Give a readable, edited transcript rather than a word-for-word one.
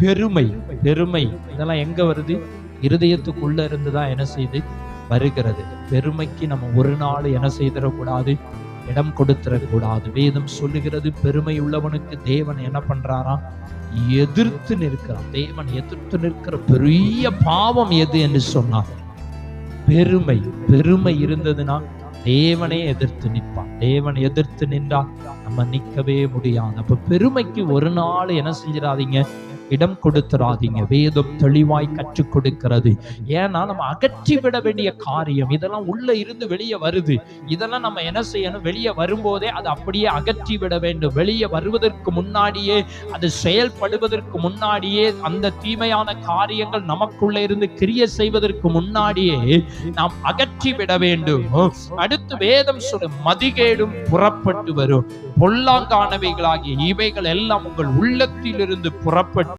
பெருமை. பெருமை இதெல்லாம் எங்க வருது? இருதயத்துக்குள்ள இருந்துதான் என்ன செய்து வருகிறது. பெருமைக்கு நம்ம ஒரு நாள் என்ன செய்திடக்கூடாது, இடம் கொடுத்துடக்கூடாது. வேதம் சொல்லுகிறது, பெருமை உள்ளவனுக்கு தேவன் என்ன பண்றாராம்? எதிர்த்து நிற்கிறான். தேவன் எதிர்த்து நிற்கிற பெரிய பாவம் எது என்று சொன்னார்? பெருமை. பெருமை இருந்ததுன்னா தேவனே எதிர்த்து நிற்பான். தேவன் எதிர்த்து நின்றா நம்ம நிற்கவே முடியாது. அப்ப பெருமைக்கு ஒரு நாள் என்ன செஞ்சிடாதீங்க, இடம் கொடுத்துறாதீங்க. வேதம் தெளிவாய் கற்றுக் கொடுக்கிறது. ஏன்னா நம்ம அகற்றி விட வேண்டிய காரியம் இதெல்லாம் உள்ள இருந்து வெளியே வருது. இதெல்லாம் நம்ம என்ன செய்யணும்? வெளியே வரும்போதே அது அப்படியே அகற்றி விட வேண்டும். வெளியே வருவதற்கு முன்னாடியே, அது செயல்படுவதற்கு முன்னாடியே, அந்த தீமையான காரியங்கள் நமக்குள்ள இருந்து கிரியை செய்வதற்கு முன்னாடியே நாம் அகற்றி விட வேண்டும். அடுத்து வேதம் சொல்லும், மதிகேடும் புறப்பட்டு வரும். பொல்லாங்கானவைகளாகிய இவைகள் எல்லாம் உங்கள் உள்ளத்திலிருந்து புறப்பட்டு